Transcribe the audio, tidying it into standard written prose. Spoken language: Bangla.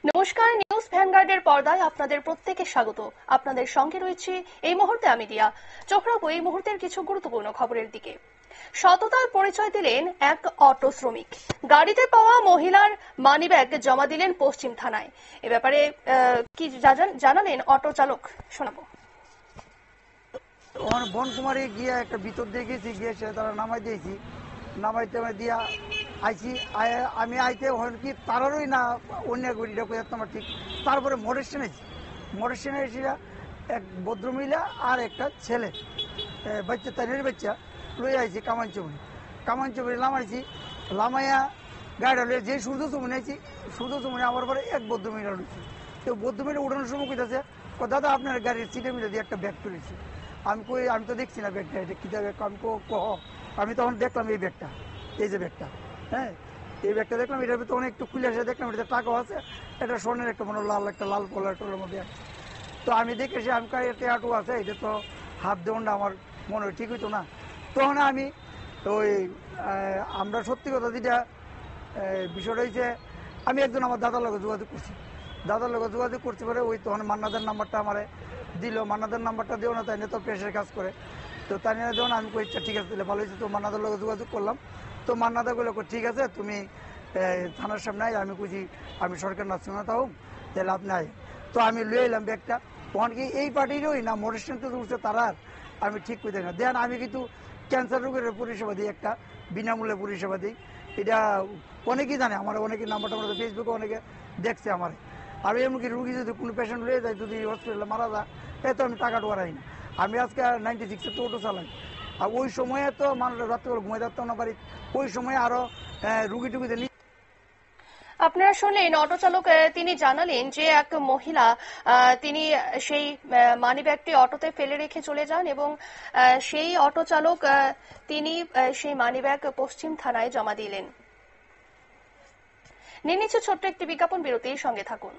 নমস্কার, নিউজ ভ্যানগার্ডের পর্দায় আপনাদের প্রত্যেককে স্বাগত। আপনাদের সঙ্গে রয়েছে এই মুহূর্তে আমি দিয়া। চোখ রাখবো এই মুহূর্তের কিছু গুরুত্বপূর্ণ খবরের দিকে। সততার পরিচয় দিলেন এক অটো শ্রমিক। গাড়িতে পাওয়া মহিলার মানিব্যাগ জমা দিলেন পশ্চিম থানায়। এ ব্যাপারে কি জানালেন অটো চালক, শোনাবো। বনকুমারী গিয়ে একটা ভিতর দিয়ে গেছি, গিয়ে সে তারা নামাই দিয়েছি, নামাইতে দিয়া আইছি। আমি আইতে হন কি তারারই না অন্য গড়িটা কোথাও আমার ঠিক। তারপরে মোটর স্ট্যান্ডে এসে এক ভদ্রমহিলা আর একটা ছেলে বাচ্চা, তাদের বাচ্চা লই আইছি কামাঞ্চবরি নামাইছি। লামাইয়া গাড়িটা লইয়া যে সূর্য চমনে আইছি, সূর্য চমনে আমার পরে এক ভদ্রমহিলা রয়েছে। তো ভদ্রমহিলা উঠানোর সময় কইতেছে, দাদা আপনার গাড়ির সিটে মিলে দিয়ে একটা ব্যাগ তুলেছি। আমি তো দেখছি না ব্যাগটা, এটা কী ব্যাগ। আমি তখন দেখলাম এই ব্যাগটা, এই যে ব্যাগটা, হ্যাঁ এই ব্যাগটা দেখলাম। এটার ভিতরে অনেক একটু খুলে এসে দেখলাম এটা টাকাও আছে, এটা স্বর্ণের একটা মনে একটা লাল কলার মধ্যে আছে। তো আমি দেখেছি, আমি এতে আটু আছে, এটা তো হাত দেওয়াটা আমার মনে হয় ঠিক হইতো না। তখন আমি ওই আমরা সত্যি কথা যেটা বিষয়টা হয়েছে, আমি একজন আমার দাদার লগে যোগাযোগ করছি পরে ওই তখন মান্নাদের নাম্বারটা আমার দিল। মান্নাদের নাম্বারটা দিও না, তাই নিয়ে তো প্রেসের কাজ করে। তো তাই নিয়ে দেওয়া আমি কই ঠিক আছে, তাহলে ভালো হয়েছে। তো মান্নাদের লগে যোগাযোগ করলাম। তো মান্নাদা গুলো ঠিক আছে, তুমি থানার সামনে আয়। আমি কইছি আমি সরকার নার্সিংহোমে থাকুম, তাহলে আপনি আয়। তো আমি লুয়ে এলাম ব্যাগটা। তখন কি এই পার্টিরই না মোটর স্ট্যান্ড উঠছে তারা, আমি ঠিক করে দেখি না। দেন আমি কিন্তু ক্যান্সার রোগের পরিষেবা দিই, একটা বিনামূল্যে পরিষেবা দিই। এটা অনেকেই জানে, আমার অনেকে নাম্বারটা আমাদের ফেসবুকে অনেকে দেখছে আমার। আমি এমনকি রুগী যদি কোনো পেশেন্ট লয়ে যায়, যদি হসপিটালে মারা যায়, এত আমি টাকা টোয়ারাই না। আমি আজকে 96-এ তো অটো চালাই। আর ওই সময়ে তো মানুষ রাত্রে ঘুমাই থাকতাম না বাড়ি, ওই সময় আরো রুগী টুগীদের। আপনারা শুনলেন অটো চালক, তিনি জানালেন যে এক মহিলা তিনি সেই মানিব্যাগটি অটোতে ফেলে রেখে চলে যান এবং সেই অটো চালক তিনি সেই মানিব্যাগ পশ্চিম থানায় জমা দিলেন। নিয়ে নিচ্ছে ছোট্ট একটি বিজ্ঞাপন বিরতির সঙ্গে থাকুন।